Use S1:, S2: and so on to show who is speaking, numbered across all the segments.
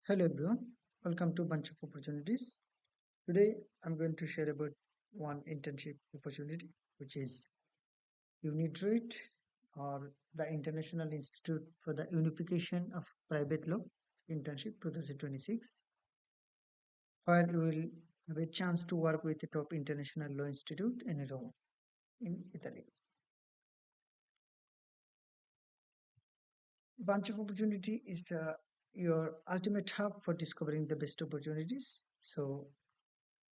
S1: Hello everyone, welcome to Bunch of Opportunities. Today I'm going to share about one internship opportunity which is UNIDROIT or the International Institute for the Unification of Private Law Internship 2026, where you will have a chance to work with the top international law institute in Rome, in Italy. Bunch of Opportunity is your ultimate hub for discovering the best opportunities. So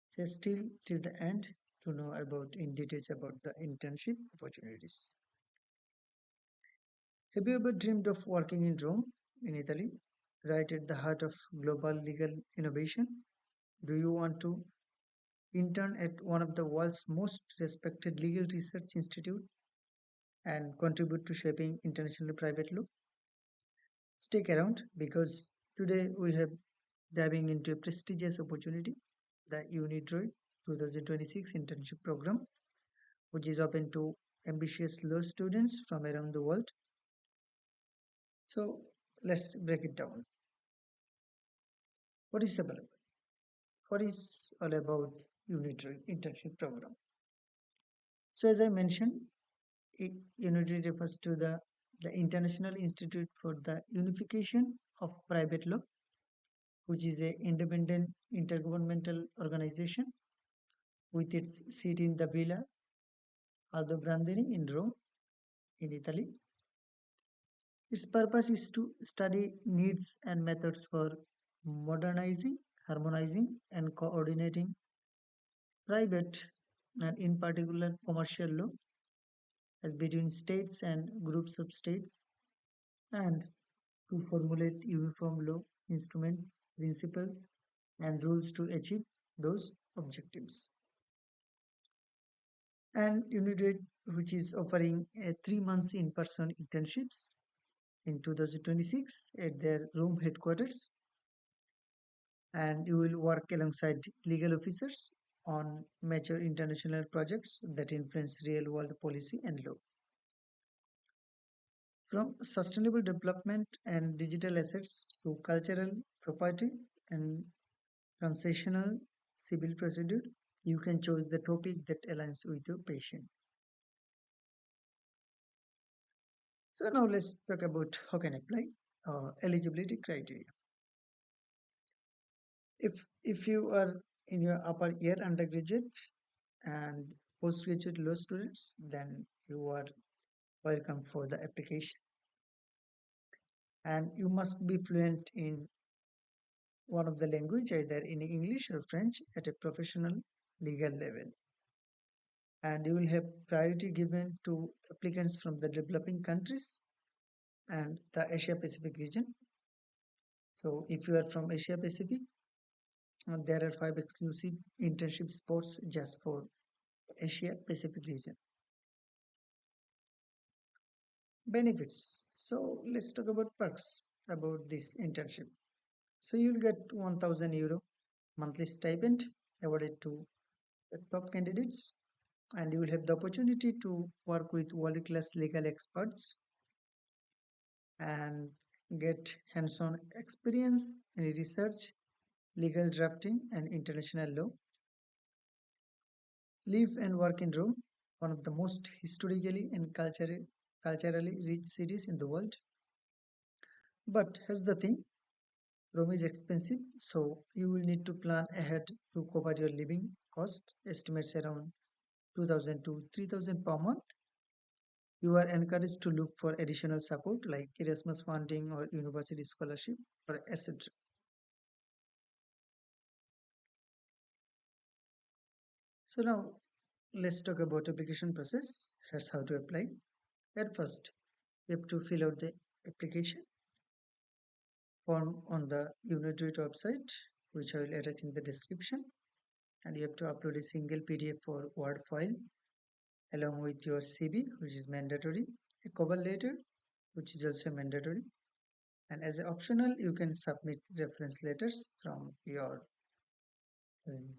S1: stay still till the end to know about in details about the internship opportunities. Have you ever dreamed of working in Rome, in Italy, right at the heart of global legal innovation? Do you want to intern at one of the world's most respected legal research institute and contribute to shaping international private law? Stick around because today we have diving into a prestigious opportunity, the UNIDROIT 2026 Internship Program, which is open to ambitious law students from around the world. So let's break it down. What is available? What is all about UNIDROIT Internship Program? So as I mentioned, UNIDROIT refers to the International Institute for the Unification of Private Law, which is an independent intergovernmental organization with its seat in the Villa Aldobrandini in Rome, in Italy. Its purpose is to study needs and methods for modernizing, harmonizing, and coordinating private and, in particular, commercial law as between states and groups of states, and to formulate uniform law instruments, principles, and rules to achieve those objectives. And UNIDROIT, which is offering a 3 months in-person internships in 2026 at their Rome headquarters, and you will work alongside legal officers on major international projects that influence real world policy and law. From sustainable development and digital assets to cultural property and transitional civil procedure, you can choose the topic that aligns with your passion. So now let's talk about how can apply eligibility criteria. If you are in your upper year undergraduate and postgraduate law students, then you are welcome for the application. And you must be fluent in one of the language, either in English or French, at a professional legal level. And you will have priority given to applicants from the developing countries and the Asia Pacific region. So if you are from Asia Pacific, there are 5 exclusive internship spots just for Asia Pacific region. Benefits. So let's talk about perks about this internship. So you'll get €1,000 monthly stipend awarded to the top candidates, and you will have the opportunity to work with world-class legal experts and get hands-on experience in research, legal drafting, and international law. Live and work in Rome, one of the most historically and culturally rich cities in the world. But here's the thing, Rome is expensive, so you will need to plan ahead to cover your living cost, estimates around 2000 to 3000 per month. You are encouraged to look for additional support like Erasmus funding or university scholarship or etc. So now let's talk about application process. Here's how to apply. At first, you have to fill out the application form on the UNIDROIT website, which I will attach in the description. And you have to upload a single PDF or Word file along with your CV, which is mandatory, a cover letter, which is also mandatory, and as an optional, you can submit reference letters from your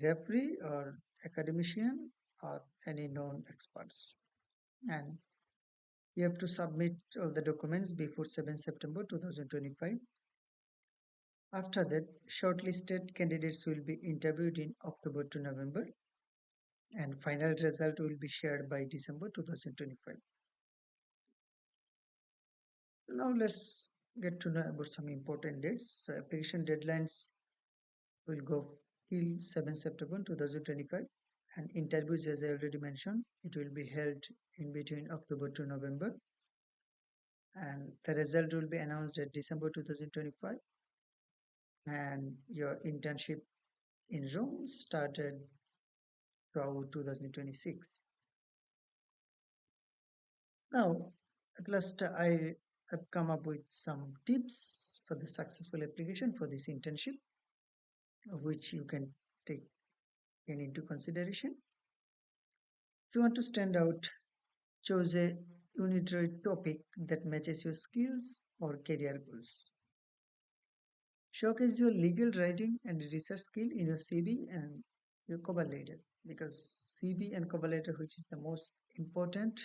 S1: referee or academician or any known experts. And you have to submit all the documents before 7 September 2025. After that, shortlisted candidates will be interviewed in October to November, and final result will be shared by December 2025. Now let's get to know about some important dates. So application deadlines will go till 7 September 2025, and interviews, as I already mentioned, it will be held in between October to November, and the result will be announced at December 2025, and your internship in Rome started throughout 2026. Now, at last, I have come up with some tips for the successful application for this internship, which you can take into consideration. If you want to stand out, choose a UNIDROIT topic that matches your skills or career goals. Showcase your legal writing and research skill in your CV and your cover letter, because CV and cover letter, which is the most important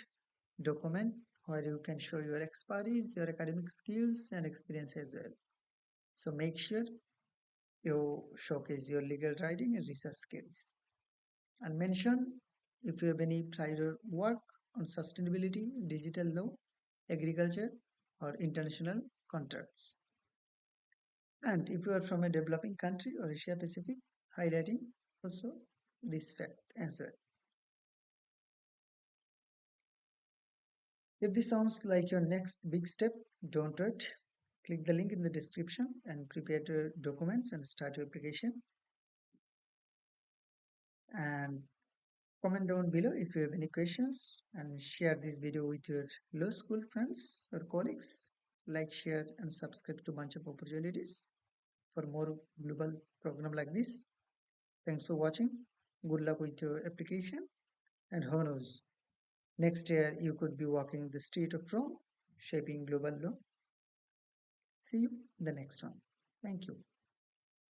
S1: document where you can show your expertise, your academic skills and experience as well. So make sure you showcase your legal writing and research skills, and mention if you have any prior work on sustainability, digital law, agriculture, or international contracts. And if you are from a developing country or Asia Pacific, highlighting also this fact as well. If this sounds like your next big step, don't wait. Click the link in the description and prepare your documents and start your application. And comment down below if you have any questions, and share this video with your law school friends or colleagues. Like, share, and subscribe to Bunch of Opportunities for more global program like this. Thanks for watching. Good luck with your application, and who knows, next year you could be walking the street of Rome, shaping global law. See you in the next one. Thank you.